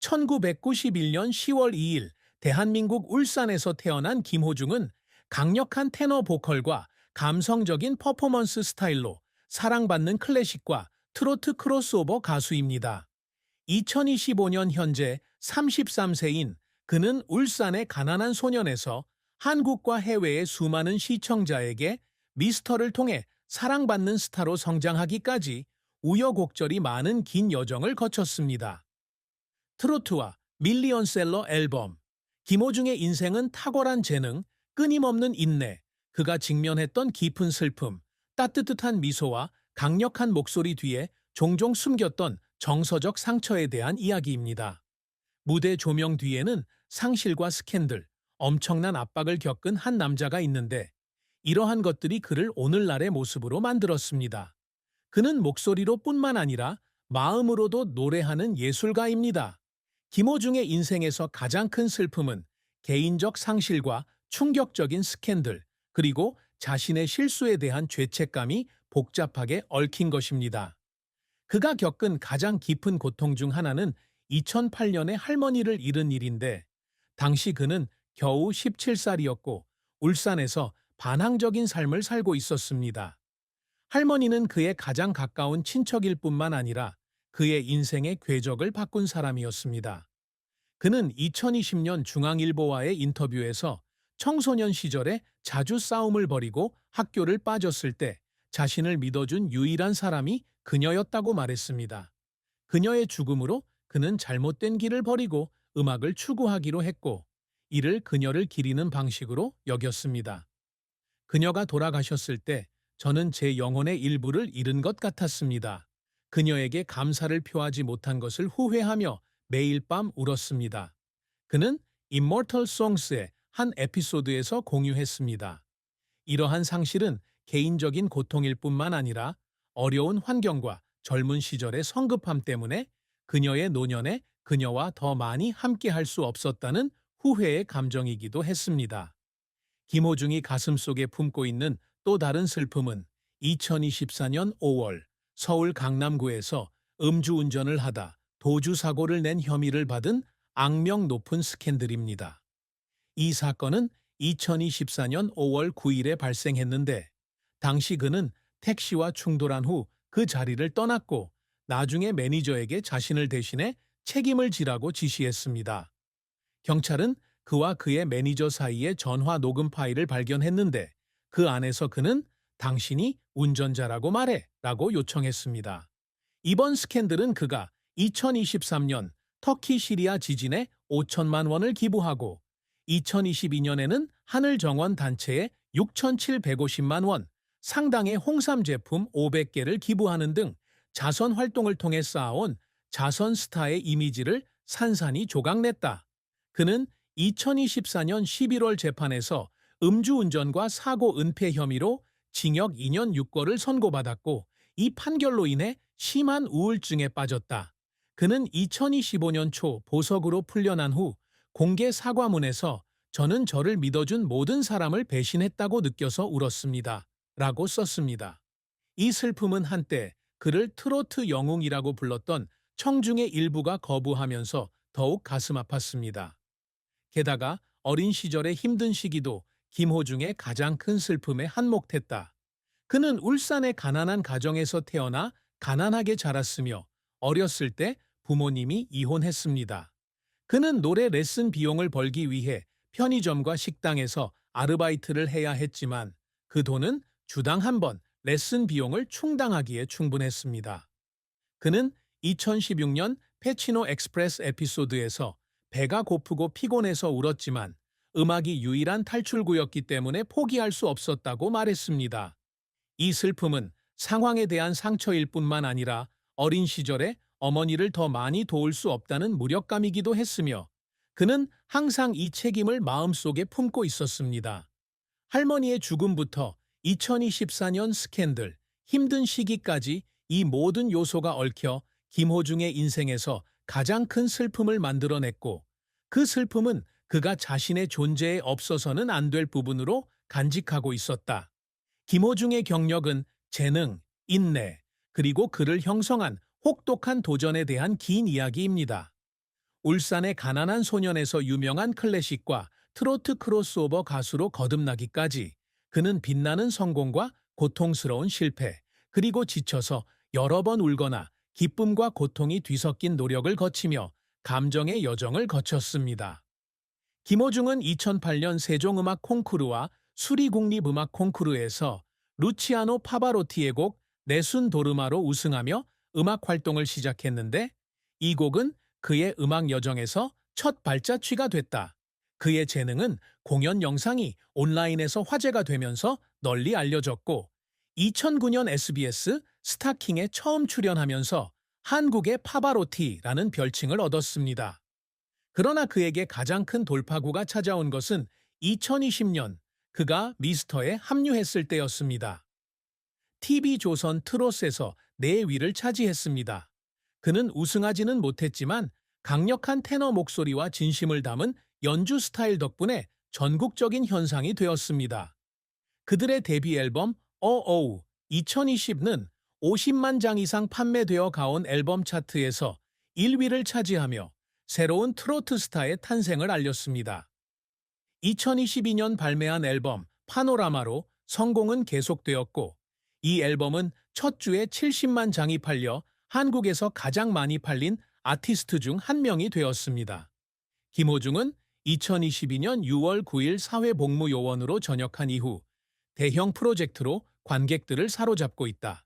1991년 10월 2일 대한민국 울산에서 태어난 김호중은 강력한 테너 보컬과 감성적인 퍼포먼스 스타일로 사랑받는 클래식과 트로트 크로스오버 가수입니다. 2025년 현재 33세인 그는 울산의 가난한 소년에서 한국과 해외의 수많은 시청자에게 미스터를 통해 사랑받는 스타로 성장하기까지 우여곡절이 많은 긴 여정을 거쳤습니다. 트로트와 밀리언셀러 앨범, 김호중의 인생은 탁월한 재능, 끊임없는 인내, 그가 직면했던 깊은 슬픔, 따뜻한 미소와 강력한 목소리 뒤에 종종 숨겼던 정서적 상처에 대한 이야기입니다. 무대 조명 뒤에는 상실과 스캔들, 엄청난 압박을 겪은 한 남자가 있는데 이러한 것들이 그를 오늘날의 모습으로 만들었습니다. 그는 목소리로 뿐만 아니라 마음으로도 노래하는 예술가입니다. 김호중의 인생에서 가장 큰 슬픔은 개인적 상실과 충격적인 스캔들, 그리고 자신의 실수에 대한 죄책감이 복잡하게 얽힌 것입니다. 그가 겪은 가장 깊은 고통 중 하나는 2008년에 할머니를 잃은 일인데, 당시 그는 겨우 17살이었고 울산에서 반항적인 삶을 살고 있었습니다. 할머니는 그의 가장 가까운 친척일 뿐만 아니라 그의 인생의 궤적을 바꾼 사람이었습니다. 그는 2020년 중앙일보와의 인터뷰에서 청소년 시절에 자주 싸움을 벌이고 학교를 빠졌을 때 자신을 믿어준 유일한 사람이 그녀였다고 말했습니다. 그녀의 죽음으로 그는 잘못된 길을 버리고 음악을 추구하기로 했고, 이를 그녀를 기리는 방식으로 여겼습니다. 그녀가 돌아가셨을 때 저는 제 영혼의 일부를 잃은 것 같았습니다. 그녀에게 감사를 표하지 못한 것을 후회하며 매일 밤 울었습니다. 그는 Immortal Songs의 한 에피소드에서 공유했습니다. 이러한 상실은 개인적인 고통일 뿐만 아니라 어려운 환경과 젊은 시절의 성급함 때문에 그녀의 노년에 그녀와 더 많이 함께할 수 없었다는 후회의 감정이기도 했습니다. 김호중이 가슴속에 품고 있는 또 다른 슬픔은 2024년 5월 서울 강남구에서 음주운전을 하다 도주 사고를 낸 혐의를 받은 악명 높은 스캔들입니다. 이 사건은 2024년 5월 9일에 발생했는데, 당시 그는 택시와 충돌한 후 그 자리를 떠났고 나중에 매니저에게 자신을 대신해 책임을 지라고 지시했습니다. 경찰은 그와 그의 매니저 사이에 전화 녹음 파일을 발견했는데, 그 안에서 그는 당신이 운전자라고 말해 라고 요청했습니다. 이번 스캔들은 그가 2023년 터키 시리아 지진에 5천만 원을 기부하고 2022년에는 하늘정원 단체에 6,750만 원, 상당의 홍삼 제품 500개를 기부하는 등 자선 활동을 통해 쌓아온 자선 스타의 이미지를 산산이 조각냈다. 그는 2024년 11월 재판에서 음주운전과 사고 은폐 혐의로 징역 2년 6개월을 선고받았고, 이 판결로 인해 심한 우울증에 빠졌다. 그는 2025년 초 보석으로 풀려난 후 공개 사과문에서 저는 저를 믿어준 모든 사람을 배신했다고 느껴서 울었습니다. 라고 썼습니다. 이 슬픔은 한때 그를 트로트 영웅이라고 불렀던 청중의 일부가 거부하면서 더욱 가슴 아팠습니다. 게다가 어린 시절의 힘든 시기도 김호중의 가장 큰 슬픔에 한몫했다. 그는 울산의 가난한 가정에서 태어나 가난하게 자랐으며 어렸을 때 부모님이 이혼했습니다. 그는 노래 레슨 비용을 벌기 위해 편의점과 식당에서 아르바이트를 해야 했지만 그 돈은 주당 한 번 레슨 비용을 충당하기에 충분했습니다. 그는 2016년 페치노 엑스프레스 에피소드에서 배가 고프고 피곤해서 울었지만 음악이 유일한 탈출구였기 때문에 포기할 수 없었다고 말했습니다. 이 슬픔은 상황에 대한 상처일 뿐만 아니라 어린 시절에 어머니를 더 많이 도울 수 없다는 무력감이기도 했으며, 그는 항상 이 책임을 마음속에 품고 있었습니다. 할머니의 죽음부터 2024년 스캔들, 힘든 시기까지 이 모든 요소가 얽혀 김호중의 인생에서 가장 큰 슬픔을 만들어냈고, 그 슬픔은 그가 자신의 존재에 없어서는 안 될 부분으로 간직하고 있었다. 김호중의 경력은 재능, 인내, 그리고 그를 형성한 혹독한 도전에 대한 긴 이야기입니다. 울산의 가난한 소년에서 유명한 클래식과 트로트 크로스오버 가수로 거듭나기까지 그는 빛나는 성공과 고통스러운 실패, 그리고 지쳐서 여러 번 울거나 기쁨과 고통이 뒤섞인 노력을 거치며 감정의 여정을 거쳤습니다. 김호중은 2008년 세종음악 콩쿠르와 수리국립음악 콩쿠르에서 루치아노 파바로티의 곡 네순 도르마로 우승하며 음악 활동을 시작했는데, 이 곡은 그의 음악 여정에서 첫 발자취가 됐다. 그의 재능은 공연 영상이 온라인에서 화제가 되면서 널리 알려졌고, 2009년 SBS 스타킹에 처음 출연하면서 한국의 파바로티라는 별칭을 얻었습니다. 그러나 그에게 가장 큰 돌파구가 찾아온 것은 2020년 그가 미스터에 합류했을 때였습니다. TV조선 트롯에서 4위를 차지했습니다. 그는 우승하지는 못했지만 강력한 테너 목소리와 진심을 담은 연주 스타일 덕분에 전국적인 현상이 되었습니다. 그들의 데뷔 앨범 어어우 2020는 50만 장 이상 판매되어 가온 앨범 차트에서 1위를 차지하며 새로운 트로트 스타의 탄생을 알렸습니다. 2022년 발매한 앨범 파노라마로 성공은 계속되었고, 이 앨범은 첫 주에 70만 장이 팔려 한국에서 가장 많이 팔린 아티스트 중 한 명이 되었습니다. 김호중은 2022년 6월 9일 사회복무요원으로 전역한 이후 대형 프로젝트로 관객들을 사로잡고 있다.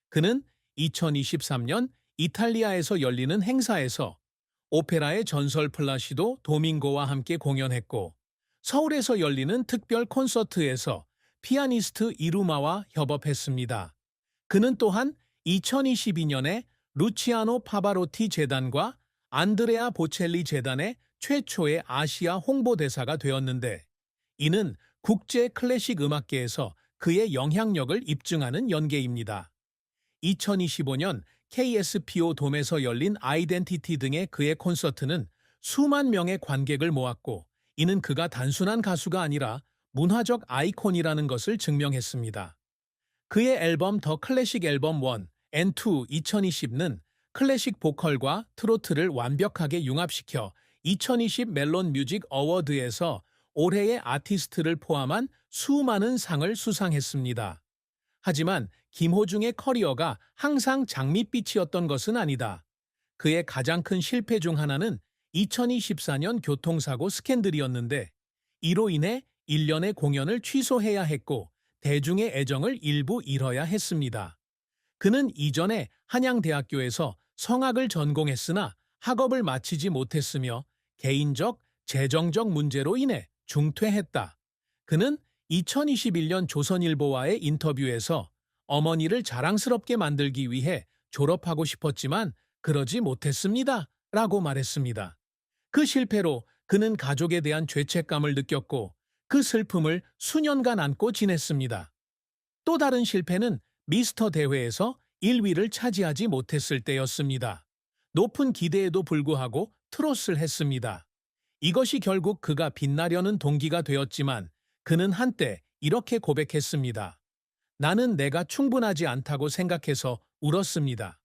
그는 2023년 이탈리아에서 열리는 행사에서 오페라의 전설 플라시도 도밍고와 함께 공연했고, 서울에서 열리는 특별 콘서트에서 피아니스트 이루마와 협업했습니다. 그는 또한 2022년에 루치아노 파바로티 재단과 안드레아 보첼리 재단의 최초의 아시아 홍보대사가 되었는데, 이는 국제 클래식 음악계에서 그의 영향력을 입증하는 연계입니다. 2025년 KSPO 돔에서 열린 아이덴티티 등의 그의 콘서트는 수만 명의 관객을 모았고, 이는 그가 단순한 가수가 아니라 문화적 아이콘이라는 것을 증명했습니다. 그의 앨범 더 클래식 앨범 1 and 2 2020는 클래식 보컬과 트로트를 완벽하게 융합시켜 2020 멜론 뮤직 어워드에서 올해의 아티스트를 포함한 수많은 상을 수상했습니다. 하지만 김호중의 커리어가 항상 장밋빛이었던 것은 아니다. 그의 가장 큰 실패 중 하나는 2024년 교통사고 스캔들이었는데, 이로 인해 1년의 공연을 취소해야 했고 대중의 애정을 일부 잃어야 했습니다. 그는 이전에 한양대학교에서 성악을 전공했으나 학업을 마치지 못했으며 개인적, 재정적 문제로 인해 중퇴했다. 그는 2021년 조선일보와의 인터뷰에서 어머니를 자랑스럽게 만들기 위해 졸업하고 싶었지만 그러지 못했습니다. 라고 말했습니다. 그 실패로 그는 가족에 대한 죄책감을 느꼈고 그 슬픔을 수년간 안고 지냈습니다. 또 다른 실패는 미스터 대회에서 1위를 차지하지 못했을 때였습니다. 높은 기대에도 불구하고 트롯을 했습니다. 이것이 결국 그가 빛나려는 동기가 되었지만 그는 한때 이렇게 고백했습니다. 나는 내가 충분하지 않다고 생각해서 울었습니다.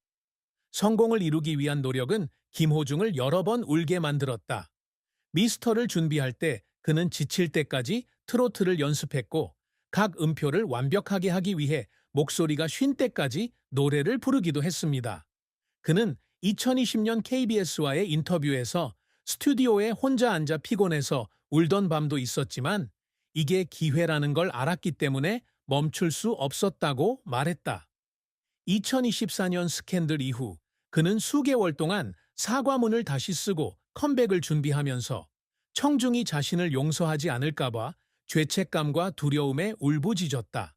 성공을 이루기 위한 노력은 김호중을 여러 번 울게 만들었다. 미스터를 준비할 때 그는 지칠 때까지 트로트를 연습했고, 각 음표를 완벽하게 하기 위해 목소리가 쉰 때까지 노래를 부르기도 했습니다. 그는 2020년 KBS와의 인터뷰에서 스튜디오에 혼자 앉아 피곤해서 울던 밤도 있었지만 이게 기회라는 걸 알았기 때문에 멈출 수 없었다고 말했다. 2024년 스캔들 이후 그는 수개월 동안 사과문을 다시 쓰고 컴백을 준비하면서 청중이 자신을 용서하지 않을까봐 죄책감과 두려움에 울부짖었다.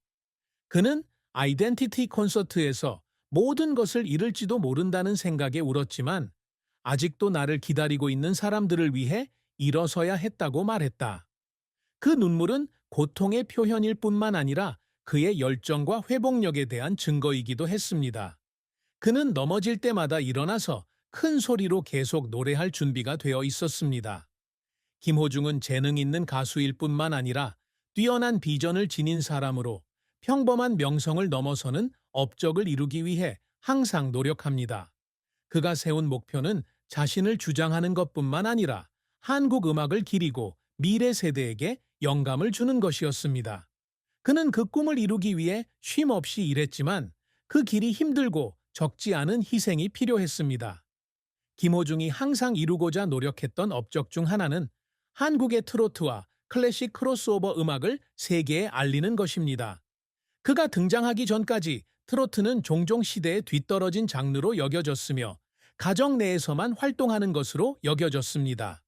그는 아이덴티티 콘서트에서 모든 것을 잃을지도 모른다는 생각에 울었지만 아직도 나를 기다리고 있는 사람들을 위해 일어서야 했다고 말했다. 그 눈물은 고통의 표현일 뿐만 아니라 그의 열정과 회복력에 대한 증거이기도 했습니다. 그는 넘어질 때마다 일어나서 큰 소리로 계속 노래할 준비가 되어 있었습니다. 김호중은 재능 있는 가수일 뿐만 아니라 뛰어난 비전을 지닌 사람으로 평범한 명성을 넘어서는 업적을 이루기 위해 항상 노력합니다. 그가 세운 목표는 자신을 주장하는 것뿐만 아니라 한국 음악을 기리고 미래 세대에게 영감을 주는 것이었습니다. 그는 그 꿈을 이루기 위해 쉼 없이 일했지만 그 길이 힘들고 적지 않은 희생이 필요했습니다. 김호중이 항상 이루고자 노력했던 업적 중 하나는 한국의 트로트와 클래식 크로스오버 음악을 세계에 알리는 것입니다. 그가 등장하기 전까지 트로트는 종종 시대에 뒤떨어진 장르로 여겨졌으며 가정 내에서만 활동하는 것으로 여겨졌습니다.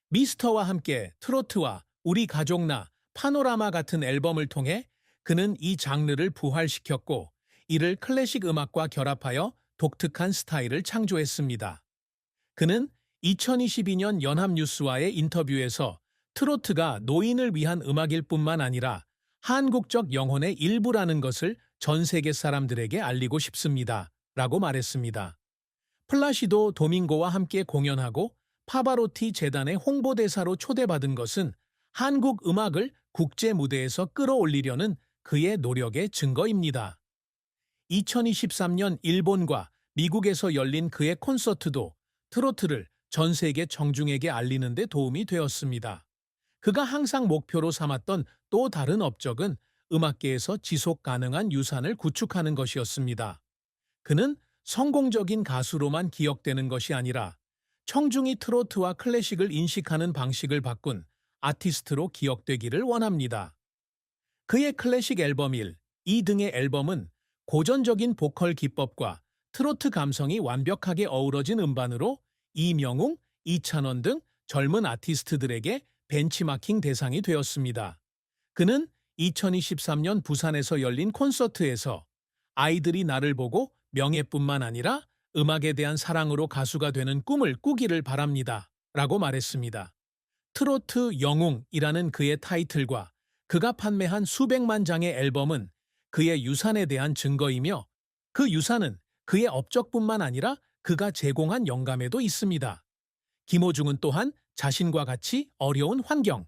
미스터와 함께 트로트와 우리 가족나 파노라마 같은 앨범을 통해 그는 이 장르를 부활시켰고 이를 클래식 음악과 결합하여 독특한 스타일을 창조했습니다. 그는 2022년 연합뉴스와의 인터뷰에서 트로트가 노인을 위한 음악일 뿐만 아니라 한국적 영혼의 일부라는 것을 전 세계 사람들에게 알리고 싶습니다. 라고 말했습니다. 플라시도 도밍고와 함께 공연하고 파바로티 재단의 홍보대사로 초대받은 것은 한국 음악을 국제 무대에서 끌어올리려는 그의 노력의 증거입니다. 2023년 일본과 미국에서 열린 그의 콘서트도 트로트를 전 세계 청중에게 알리는 데 도움이 되었습니다. 그가 항상 목표로 삼았던 또 다른 업적은 음악계에서 지속 가능한 유산을 구축하는 것이었습니다. 그는 성공적인 가수로만 기억되는 것이 아니라 청중이 트로트와 클래식을 인식하는 방식을 바꾼 아티스트로 기억되기를 원합니다. 그의 클래식 앨범 1, 2 등의 앨범은 고전적인 보컬 기법과 트로트 감성이 완벽하게 어우러진 음반으로 이명웅, 이찬원 등 젊은 아티스트들에게 벤치마킹 대상이 되었습니다. 그는 2023년 부산에서 열린 콘서트에서 아이들이 나를 보고 명예뿐만 아니라 음악에 대한 사랑으로 가수가 되는 꿈을 꾸기를 바랍니다. 라고 말했습니다. 트로트 영웅이라는 그의 타이틀과 그가 판매한 수백만 장의 앨범은 그의 유산에 대한 증거이며 그 유산은 그의 업적뿐만 아니라 그가 제공한 영감에도 있습니다. 김호중은 또한 자신과 같이 어려운 환경,